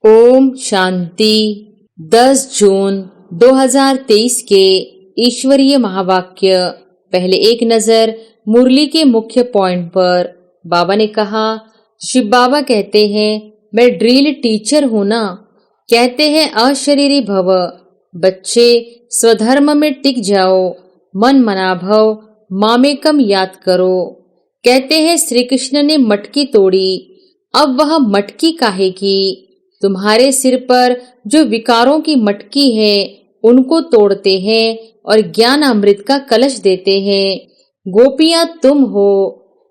ओम शांति। 10 जून 2023 के ईश्वरीय महावाक्य। पहले एक नजर मुरली के मुख्य पॉइंट पर। बाबा ने कहा, शिव बाबा कहते हैं, मैं ड्रिल टीचर हूं ना। कहते हैं अशरीरी भव, बच्चे स्वधर्म में टिक जाओ, मन मनाभव मामेकम याद करो। कहते हैं श्री कृष्ण ने मटकी तोड़ी, अब वह मटकी काहे की। तुम्हारे सिर पर जो विकारों की मटकी है उनको तोड़ते हैं और ज्ञान अमृत का कलश देते हैं। गोपियां तुम हो,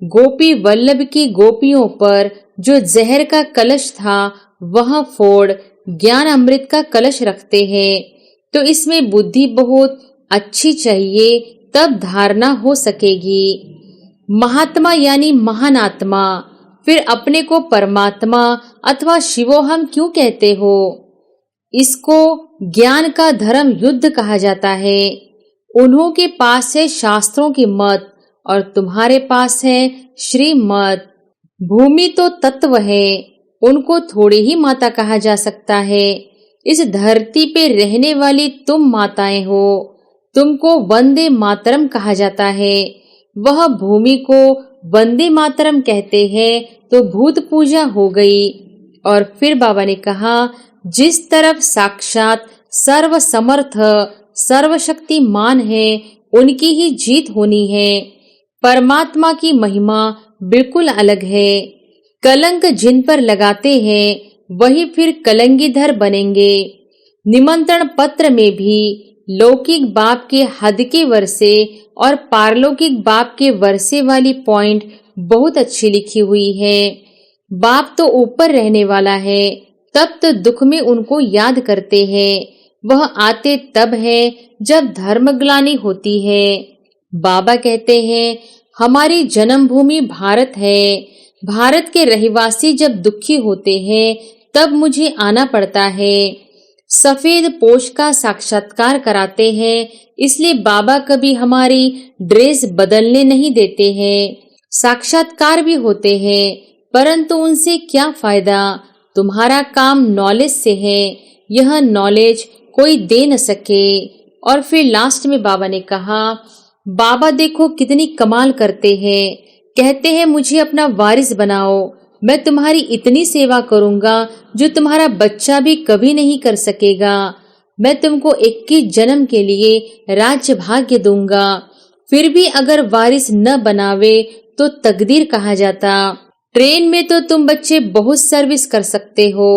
गोपी वल्लभ की गोपियों पर जो जहर का कलश था वह फोड़ ज्ञान अमृत का कलश रखते हैं। तो इसमें बुद्धि बहुत अच्छी चाहिए, तब धारणा हो सकेगी। महात्मा यानी महान आत्मा, फिर अपने को परमात्मा अथवा शिवोहम क्यों कहते हो? इसको ज्ञान का धर्म युद्ध कहा जाता है। उन्हों के पास है शास्त्रों की मत और तुम्हारे पास है श्रीमत। भूमि तो तत्व है, उनको थोड़ी ही माता कहा जा सकता है। इस धरती पे रहने वाली तुम माताएं हो, तुमको वंदे मातरम कहा जाता है। वह भूमि को वंदे मातरम कहते हैं तो भूत पूजा हो गई। और फिर बाबा ने कहा, जिस तरफ साक्षात सर्व समर्थ सर्वशक्तिमान है उनकी ही जीत होनी है। परमात्मा की महिमा बिल्कुल अलग है। कलंक जिन पर लगाते हैं वही फिर कलंगीधर बनेंगे। निमंत्रण पत्र में भी लौकिक बाप के हद के वर्षे और पारलौकिक बाप के वर्षे वाली पॉइंट बहुत अच्छी लिखी हुई है। बाप तो ऊपर रहने वाला है, तब तो दुख में उनको याद करते हैं। वह आते तब है जब धर्मग्लानि होती है। बाबा कहते हैं, हमारी जन्मभूमि भारत है। भारत के रहवासी जब दुखी होते हैं तब मुझे आना पड़ता है। सफेद पोश का साक्षात्कार कराते हैं, इसलिए बाबा कभी हमारी ड्रेस बदलने नहीं देते हैं। साक्षात्कार भी होते हैं, परंतु उनसे क्या फायदा? तुम्हारा काम नॉलेज से है, यह नॉलेज कोई दे न सके। और फिर लास्ट में बाबा ने कहा, बाबा देखो कितनी कमाल करते हैं। कहते हैं मुझे अपना वारिस बनाओ, मैं तुम्हारी इतनी सेवा करूंगा जो तुम्हारा बच्चा भी कभी नहीं कर सकेगा। मैं तुमको 21 जन्म के लिए राज्य भाग्य दूंगा। फिर भी अगर वारिस न बनावे तो तकदीर कहा जाता। ट्रेन में तो तुम बच्चे बहुत सर्विस कर सकते हो,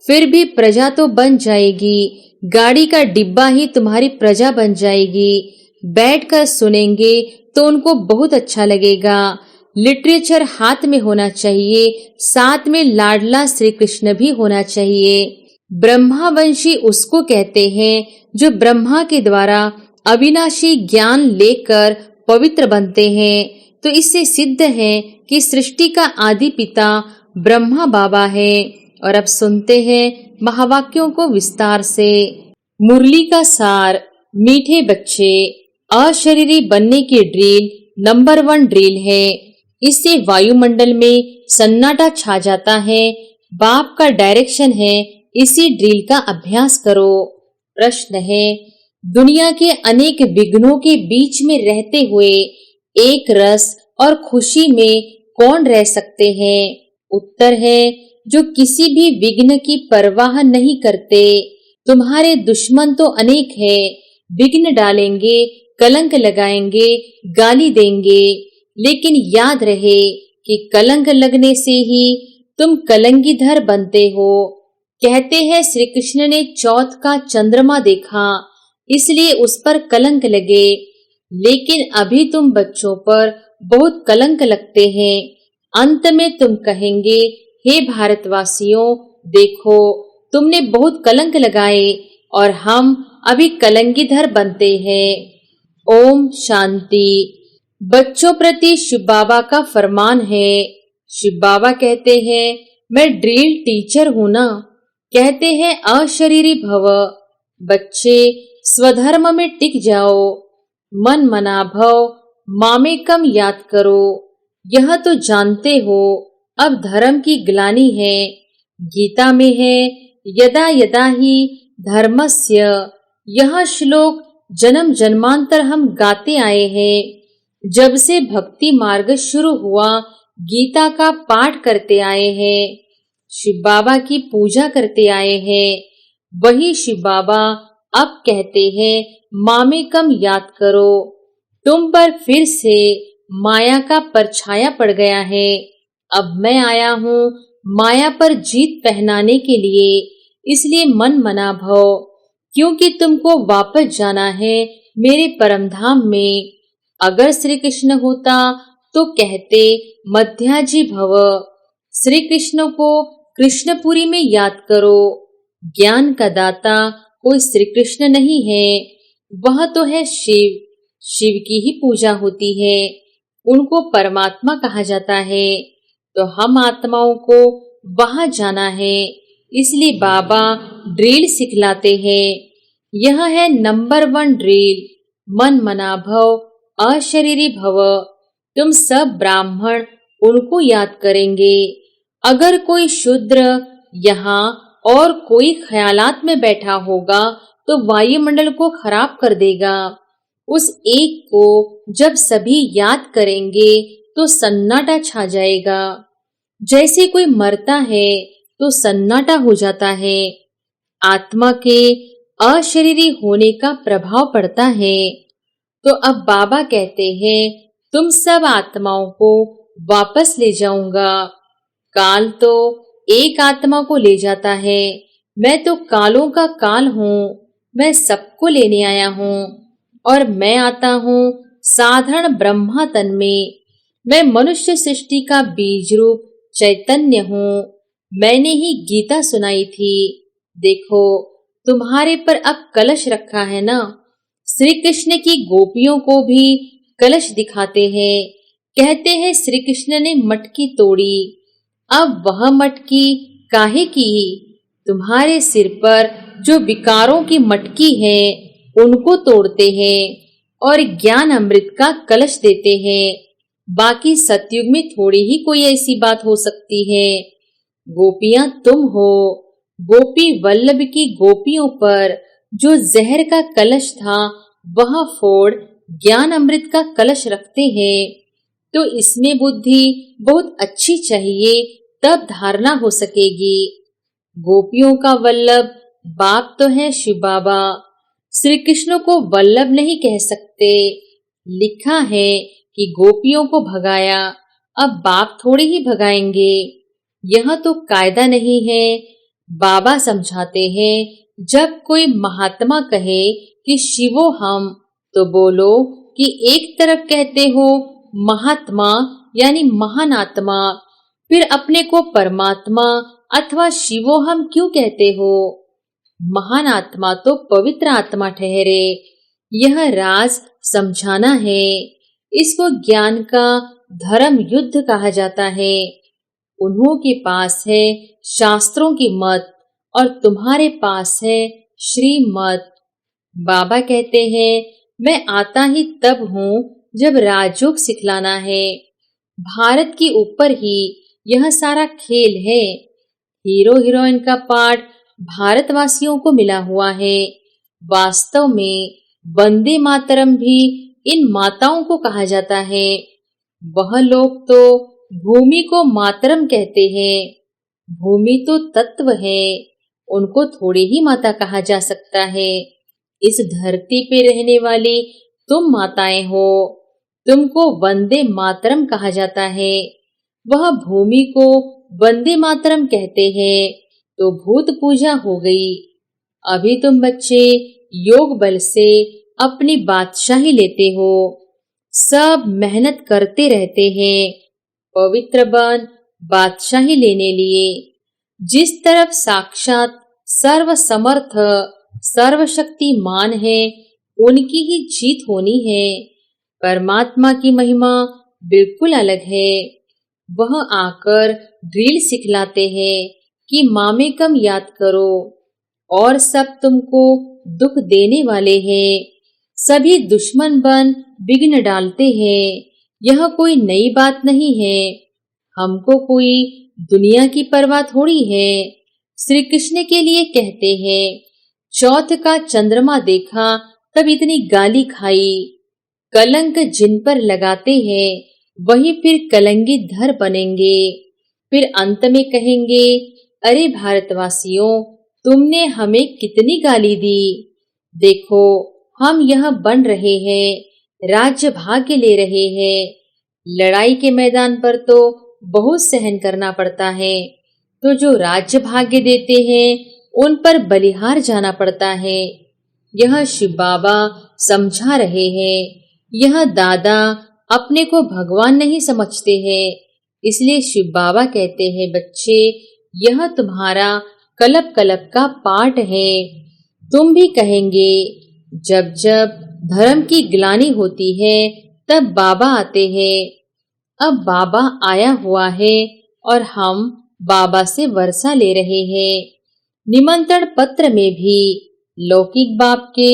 फिर भी प्रजा तो बन जाएगी। गाड़ी का डिब्बा ही तुम्हारी प्रजा बन जाएगी। बैठकर सुनेंगे तो उनको बहुत अच्छा लगेगा। लिटरेचर हाथ में होना चाहिए, साथ में लाडला श्री कृष्ण भी होना चाहिए। ब्रह्मावंशी उसको कहते हैं जो ब्रह्मा के द्वारा अविनाशी ज्ञान लेकर पवित्र बनते हैं। तो इससे सिद्ध है कि सृष्टि का आदि पिता ब्रह्मा बाबा है। और अब सुनते हैं महावाक्यों को विस्तार से। मुरली का सार। मीठे बच्चे, अशरीरी बनने की ड्रिल नंबर 1 ड्रिल है। इससे वायुमंडल में सन्नाटा छा जाता है। बाप का डायरेक्शन है, इसी ड्रिल का अभ्यास करो। प्रश्न है, दुनिया के अनेक विघ्नों के बीच में रहते हुए एक रस और खुशी में कौन रह सकते हैं? उत्तर है, जो किसी भी विघ्न की परवाह नहीं करते। तुम्हारे दुश्मन तो अनेक है, विघ्न डालेंगे, कलंक लगाएंगे, गाली देंगे, लेकिन याद रहे कि कलंक लगने से ही तुम कलंगीधर बनते हो। कहते हैं श्री कृष्ण ने चौथ का चंद्रमा देखा, इसलिए उस पर कलंक लगे। लेकिन अभी तुम बच्चों पर बहुत कलंक लगते हैं। अंत में तुम कहेंगे, हे भारतवासियों, देखो तुमने बहुत कलंक लगाए और हम अभी कलंगीधर बनते हैं। ओम शांति। बच्चों प्रति शिव बाबा का फरमान है। शिव बाबा कहते हैं, मैं ड्रिल टीचर हूं ना। कहते हैं अशरीरी भव, बच्चे स्वधर्म में टिक जाओ, मन मनाभव मामेकम याद करो। यह तो जानते हो अब धर्म की ग्लानि है। गीता में है, यदा यदा ही धर्मस्य, यह श्लोक जन्म जन्मांतर हम गाते आए हैं। जब से भक्ति मार्ग शुरू हुआ, गीता का पाठ करते आए हैं, शिव बाबा की पूजा करते आए हैं। वही शिव बाबा अब कहते हैं, मामेकम याद करो। तुम पर फिर से माया का परछाया पड़ गया है। अब मैं आया हूँ माया पर जीत पहनाने के लिए, इसलिए मन मना भव, क्योंकि तुमको वापस जाना है मेरे परम धाम में। अगर श्री कृष्ण होता तो कहते मध्याजी भव। श्री कृष्ण को कृष्णपुरी में याद करो। ज्ञान का दाता कोई श्री कृष्ण नहीं है, वह तो है शिव। शिव की ही पूजा होती है, उनको परमात्मा कहा जाता है। तो हम आत्माओं को वहां जाना है, इसलिए बाबा ड्रिल सिखलाते हैं। यह है नंबर 1 ड्रिल, मन मना भव, अशरीरी भव। तुम सब ब्राह्मण उनको याद करेंगे। अगर कोई शूद्र यहाँ और कोई ख्यालात में बैठा होगा तो वायुमंडल को खराब कर देगा। उस एक को जब सभी याद करेंगे तो सन्नाटा छा जाएगा। जैसे कोई मरता है तो सन्नाटा हो जाता है। आत्मा के अशरीरी होने का प्रभाव पड़ता है। तो अब बाबा कहते हैं, तुम सब आत्माओं को वापस ले जाऊंगा। काल तो एक आत्मा को ले जाता है। मैं तो कालों का काल हूँ, मैं सबको लेने आया हूँ। और मैं आता हूँ साधारण ब्रह्मा तन में। मैं मनुष्य सृष्टि का बीज रूप चैतन्य हूँ। मैंने ही गीता सुनाई थी। देखो, तुम्हारे पर अब कलश रखा है ना। श्री कृष्ण की गोपियों को भी कलश दिखाते हैं। कहते हैं श्री कृष्ण ने मटकी तोड़ी। अब वह मटकी काहे की? तुम्हारे सिर पर जो विकारों की मटकी है उनको तोड़ते हैं और ज्ञान अमृत का कलश देते हैं। बाकी सतयुग में थोड़ी ही कोई ऐसी बात हो सकती है। गोपियां तुम हो। गोपी वल्लभ की गोपियों पर जो जहर का कलश था वह फोड़ ज्ञान अमृत का कलश रखते हैं। तो इसमें बुद्धि बहुत अच्छी चाहिए, तब धारणा हो सकेगी। गोपियों का वल्लभ बाप तो है शिव बाबा। श्री कृष्ण को वल्लभ नहीं कह सकते। लिखा है कि गोपियों को भगाया, अब बाप थोड़ी ही भगाएंगे। यह तो कायदा नहीं है। बाबा समझाते हैं, जब कोई महात्मा कहे कि शिवो हम, तो बोलो कि एक तरफ कहते हो महात्मा यानी महान आत्मा, फिर अपने को परमात्मा अथवा शिवो हम क्यों कहते हो? महान आत्मा तो पवित्र आत्मा ठहरे। यह राज समझाना है। इसको ज्ञान का धर्म युद्ध कहा जाता है। उन्हों के पास है शास्त्रों की मत और तुम्हारे पास है श्रीमत। बाबा कहते हैं, मैं आता ही तब हूँ जब राजयोग सिखलाना है। भारत के ऊपर ही यह सारा खेल है। हीरो हीरोइन का पार्ट भारतवासियों को मिला हुआ है। वास्तव में वंदे मातरम भी इन माताओं को कहा जाता है। वह लोग तो भूमि को मातरम कहते हैं। भूमि तो तत्व है, उनको थोड़ी ही माता कहा जा सकता है। इस धरती पे रहने वाली तुम माताएं हो, तुमको वंदे मातरम कहा जाता है। वह भूमि को वंदे मातरम कहते हैं तो भूत पूजा हो गई। अभी तुम बच्चे योग बल से अपनी बादशाही लेते हो, सब मेहनत करते रहते हैं पवित्र बन बादशाही लेने लिए। जिस तरफ साक्षात सर्व समर्थ सर्वशक्तिमान है, उनकी ही जीत होनी है। परमात्मा की महिमा बिल्कुल अलग है। वह आकर ड्रिल सिखलाते हैं कि मामेकम याद करो, और सब तुमको दुख देने वाले हैं। सभी दुश्मन बन विघ्न डालते हैं। यह कोई नई बात नहीं है। हमको कोई दुनिया की परवाह थोड़ी है। श्री कृष्ण के लिए कहते हैं, चौथ का चंद्रमा देखा तब इतनी गाली खाई। कलंक जिन पर लगाते हैं वही फिर कलंगी धर बनेंगे। फिर अंत में कहेंगे, अरे भारतवासियों, तुमने हमें कितनी गाली दी। देखो हम यह बन रहे हैं, राज्य भाग्य ले रहे हैं। लड़ाई के मैदान पर तो बहुत सहन करना पड़ता है, तो जो राज्य भाग्य देते हैं उन पर बलिहार जाना पड़ता है। यह शिव बाबा समझा रहे हैं। यह दादा अपने को भगवान नहीं समझते हैं, इसलिए शिव बाबा कहते हैं, बच्चे यह तुम्हारा कलप कलप का पाठ है। तुम भी कहेंगे, जब जब धर्म की ग्लानि होती है तब बाबा आते हैं। अब बाबा आया हुआ है और हम बाबा से वर्षा ले रहे हैं। निमंत्रण पत्र में भी लौकिक बाप के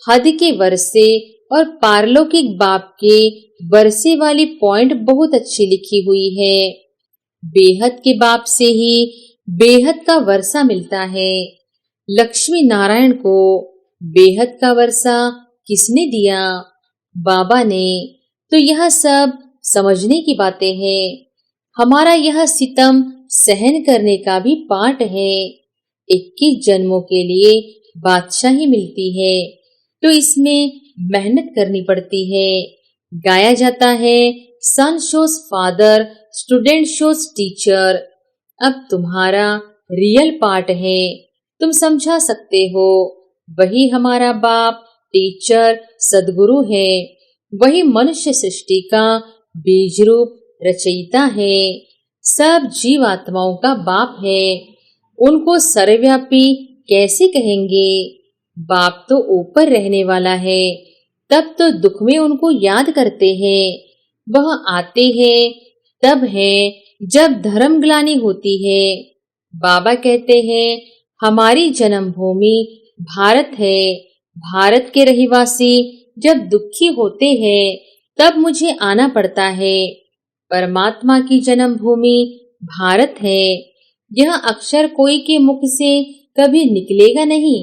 हद के वर्षे और पारलौकिक बाप के वर्षे वाली पॉइंट बहुत अच्छी लिखी हुई है। बेहद के बाप से ही बेहद का वर्षा मिलता है। लक्ष्मी नारायण को बेहद का वर्षा किसने दिया? बाबा ने। तो यह सब समझने की बातें हैं। हमारा यह सितम सहन करने का भी पाठ है। 21 जन्मों के लिए बादशाही मिलती है, तो इसमें मेहनत करनी पड़ती है। गाया जाता है, son shows father, student shows teacher. अब तुम्हारा रियल पार्ट है, तुम समझा सकते हो। वही हमारा बाप टीचर सदगुरु है। वही मनुष्य सृष्टि का बीज रूप रचयिता है। सब जीव आत्माओं का बाप है। उनको सर्वव्यापी कैसे कहेंगे? बाप तो ऊपर रहने वाला है, तब तो दुख में उनको याद करते हैं। वह आते हैं तब है जब धर्म ग्लानि होती है। बाबा कहते हैं, हमारी जन्मभूमि भारत है। भारत के रहिवासी जब दुखी होते हैं तब मुझे आना पड़ता है। परमात्मा की जन्मभूमि भारत है। यह अक्षर कोई के मुख से कभी निकलेगा नहीं।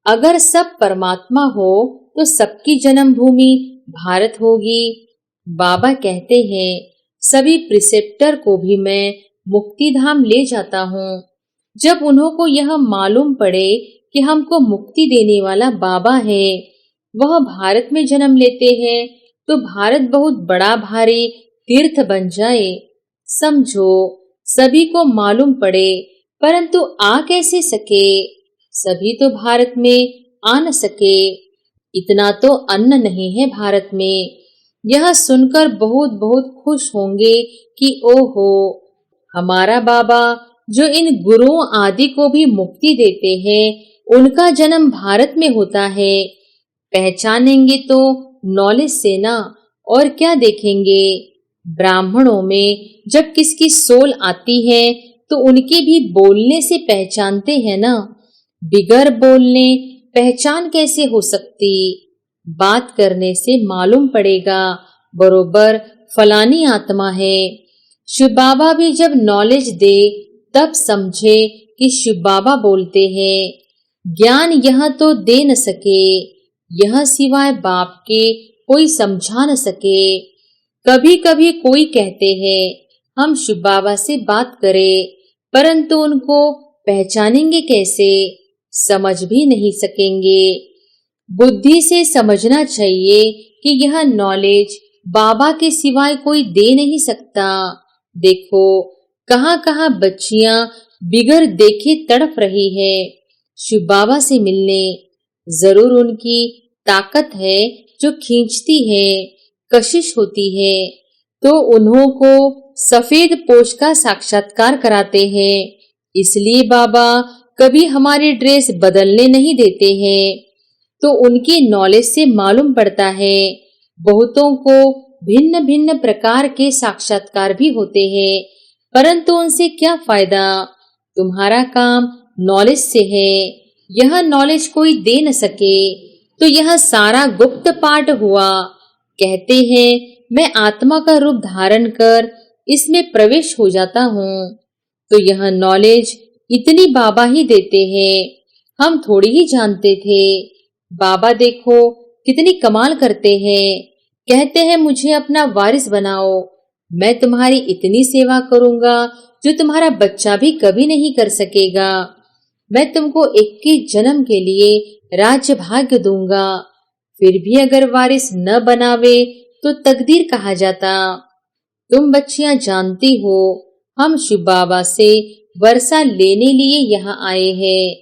अगर सब परमात्मा हो तो सबकी जन्मभूमि भारत होगी। बाबा कहते हैं, सभी प्रिसेप्टर को भी मैं मुक्ति धाम ले जाता हूँ। जब उन्हों यह मालूम पड़े कि हमको मुक्ति देने वाला बाबा है, वह भारत में जन्म लेते हैं, तो भारत बहुत बड़ा भारी तीर्थ बन जाए। समझो, सभी को मालूम पड़े, परंतु आ कैसे सके? सभी तो भारत में आ न सके। इतना तो अन्न नहीं है भारत में। यह सुनकर बहुत बहुत खुश होंगे कि ओहो, हमारा बाबा जो इन गुरुओं आदि को भी मुक्ति देते हैं, उनका जन्म भारत में होता है। पहचानेंगे तो नॉलेज से ना, और क्या देखेंगे? ब्राह्मणों में जब किसकी सोल आती है तो उनके भी बोलने से पहचानते हैं ना। बिगर बोलने पहचान कैसे हो सकती? बात करने से मालूम पड़ेगा बरोबर फलानी आत्मा है। शिव बाबा भी जब नॉलेज दे तब समझे कि शिव बाबा बोलते हैं। ज्ञान यह तो दे न सके, यह सिवाय बाप के कोई समझा न सके। कभी कभी कोई कहते हैं, हम शिव बाबा से बात करें, परंतु उनको पहचानेंगे कैसे? समझ भी नहीं सकेंगे। बुद्धि से समझना चाहिए कि यह नॉलेज बाबा के सिवाय कोई दे नहीं सकता। देखो कहाँ कहाँ बच्चियां बिगर देखे तड़प रही है शिव बाबा से मिलने। जरूर उनकी ताकत है जो खींचती है, कशिश होती है, तो उन्हों को सफेद पोश का साक्षात्कार कराते हैं। इसलिए बाबा कभी हमारी ड्रेस बदलने नहीं देते हैं। तो उनकी नॉलेज से मालूम पड़ता है। बहुतों को भिन्न भिन्न प्रकार के साक्षात्कार भी होते हैं, परंतु उनसे क्या फायदा? तुम्हारा काम नॉलेज से है। यह नॉलेज कोई दे न सके, तो यह सारा गुप्त पाठ हुआ। कहते हैं, मैं आत्मा का रूप धारण कर इसमें प्रवेश हो जाता हूँ, तो यह नॉलेज इतनी बाबा ही देते हैं, हम थोड़ी ही जानते थे। बाबा देखो कितनी कमाल करते हैं, कहते हैं मुझे अपना वारिस बनाओ, मैं तुम्हारी इतनी सेवा करूंगा जो तुम्हारा बच्चा भी कभी नहीं कर सकेगा। मैं तुमको 21 जन्म के लिए राज्य भाग्य दूंगा, फिर भी अगर वारिस न बनावे तो तकदीर कहा जाता। तुम बच्चियां जानती हो हम शिव बाबा से वर्षा लेने लिए यहाँ आए हैं।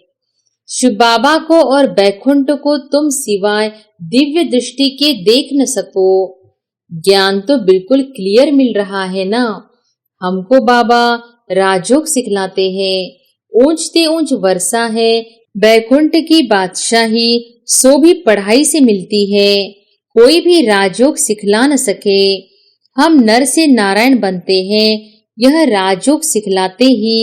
शिव बाबा को और बैकुंठ को तुम सिवाय दिव्य दृष्टि के देख न सको। ज्ञान तो बिल्कुल क्लियर मिल रहा है ना। हमको बाबा राजयोग सिखलाते हैं। ऊंचते ऊंच वर्षा है, बैकुंठ की बादशाही सो भी पढ़ाई से मिलती है। कोई भी राजयोग सिखला न सके। हम नर से नारायण बनते हैं, यह राजयोग सिखलाते ही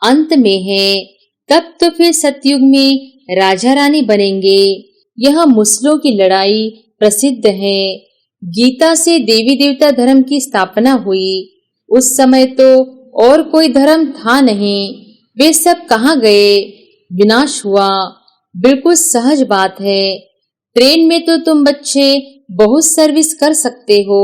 अंत में है। तब तो फिर सतयुग में राजा रानी बनेंगे। यह मुसलों की लड़ाई प्रसिद्ध है। गीता से देवी देवता धर्म की स्थापना हुई। उस समय तो और कोई धर्म था नहीं, वे सब कहाँ गए? विनाश हुआ। बिल्कुल सहज बात है। ट्रेन में तो तुम बच्चे बहुत सर्विस कर सकते हो,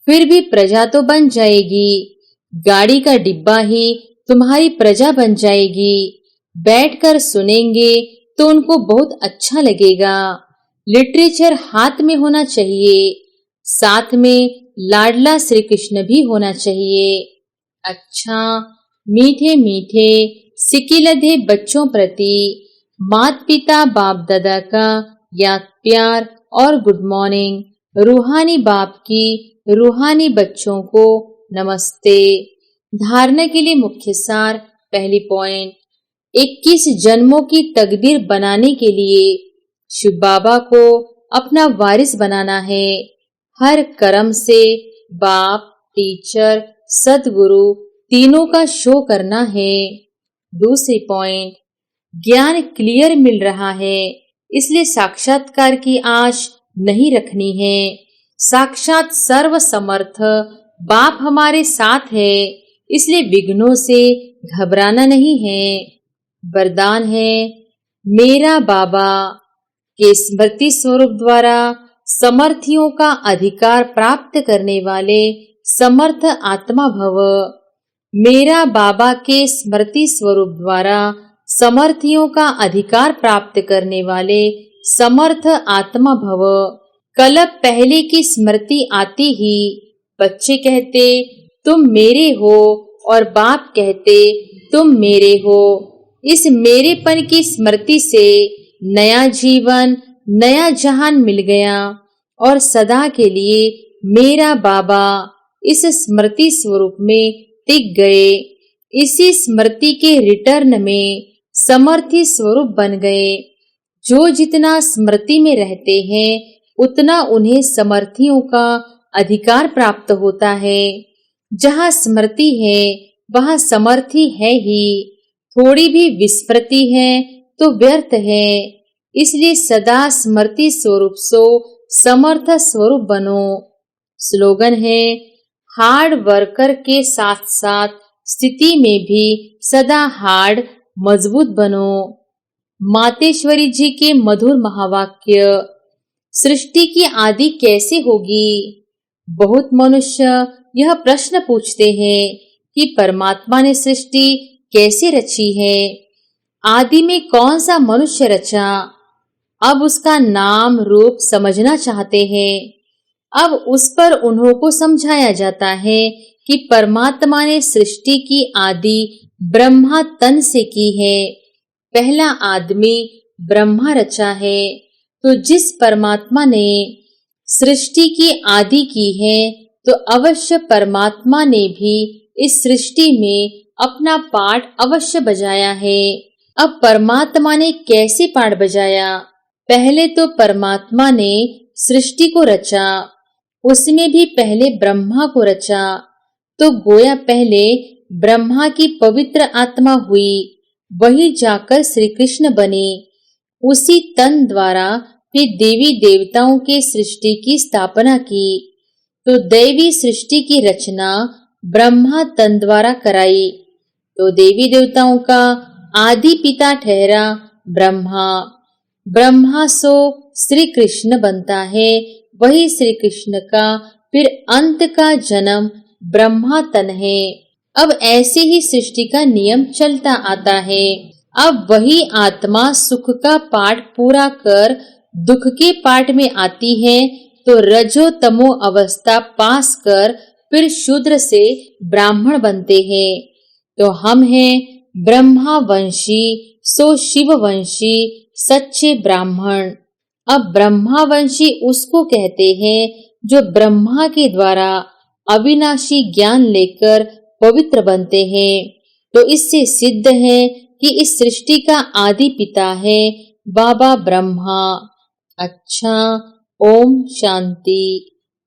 फिर भी प्रजा तो बन जाएगी। गाड़ी का डिब्बा ही तुम्हारी प्रजा बन जाएगी। बैठकर सुनेंगे तो उनको बहुत अच्छा लगेगा। लिटरेचर हाथ में होना चाहिए, साथ में लाडला श्री कृष्ण भी होना चाहिए। अच्छा, मीठे मीठे सिकिलधे बच्चों प्रति माता पिता बाप दादा का याद प्यार और गुड मॉर्निंग। रूहानी बाप की रूहानी बच्चों को नमस्ते। धारणा के लिए मुख्य सार। पहली पॉइंट, 21 जन्मों की तकदीर बनाने के लिए शिव बाबा को अपना वारिस बनाना है। हर कर्म से बाप, टीचर, सदगुरु तीनों का शो करना है। दूसरी पॉइंट, ज्ञान क्लियर मिल रहा है, इसलिए साक्षात्कार की आश नहीं रखनी है। साक्षात सर्व समर्थ बाप हमारे साथ है, इसलिए विघ्नों से घबराना नहीं है। वरदान है, मेरा बाबा के स्मृति स्वरूप द्वारा समर्थियों का अधिकार प्राप्त करने वाले समर्थ आत्मा भव। मेरा बाबा के स्मृति स्वरूप द्वारा समर्थियों का अधिकार प्राप्त करने वाले समर्थ आत्मा भव। कल्प पहले की स्मृति आती ही बच्चे कहते तुम मेरे हो और बाप कहते तुम मेरे हो। इस मेरेपन की स्मृति से नया जीवन, नया जहान मिल गया और सदा के लिए मेरा बाबा इस स्मृति स्वरूप में टिक गए। इसी स्मृति के रिटर्न में समर्थी स्वरूप बन गए। जो जितना स्मृति में रहते हैं उतना उन्हें समर्थियों का अधिकार प्राप्त होता है। जहाँ स्मृति है वहाँ समर्थी है ही। थोड़ी भी विस्मृति है तो व्यर्थ है। इसलिए सदा स्मृति स्वरूप सो समर्थ स्वरूप बनो। स्लोगन है, हार्ड वर्कर के साथ साथ स्थिति में भी सदा हार्ड मजबूत बनो। मातेश्वरी जी के मधुर महावाक्य। सृष्टि की आदि कैसे होगी? बहुत मनुष्य यह प्रश्न पूछते हैं कि परमात्मा ने सृष्टि कैसे रची है? आदि में कौन सा मनुष्य रचा? अब उसका नाम रूप समझना चाहते हैं। अब उस पर उन्हों को समझाया जाता है कि परमात्मा ने सृष्टि की आदि ब्रह्मा तन से की है। पहला आदमी ब्रह्मा रचा है। तो जिस परमात्मा ने सृष्टि की आदि की है तो अवश्य परमात्मा ने भी इस सृष्टि में अपना पार्ट अवश्य बजाया है। अब परमात्मा ने कैसे पार्ट बजाया? पहले तो परमात्मा ने सृष्टि को रचा, उसमें भी पहले ब्रह्मा को रचा। तो गोया पहले ब्रह्मा की पवित्र आत्मा हुई, वही जाकर श्री कृष्ण बने। उसी तन द्वारा फिर देवी देवताओं के सृष्टि की स्थापना की। तो दैवी सृष्टि की रचना ब्रह्मा तन द्वारा कराई। तो देवी देवताओं का आदि पिता ठहरा ब्रह्मा। ब्रह्मा सो श्री कृष्ण बनता है, वही श्री कृष्ण का फिर अंत का जन्म ब्रह्मा तन है। अब ऐसे ही सृष्टि का नियम चलता आता है। अब वही आत्मा सुख का पाठ पूरा कर दुख के पाठ में आती है, तो रजो तमो अवस्था पास कर फिर शूद्र से ब्राह्मण बनते हैं। तो हम हैं ब्रह्मा वंशी, सो शिव वंशी सच्चे ब्राह्मण। अब ब्रह्मावंशी उसको कहते हैं जो ब्रह्मा के द्वारा अविनाशी ज्ञान लेकर पवित्र बनते हैं। तो इससे सिद्ध है कि इस सृष्टि का आदि पिता है बाबा ब्रह्मा। अच्छा, ओम शांति।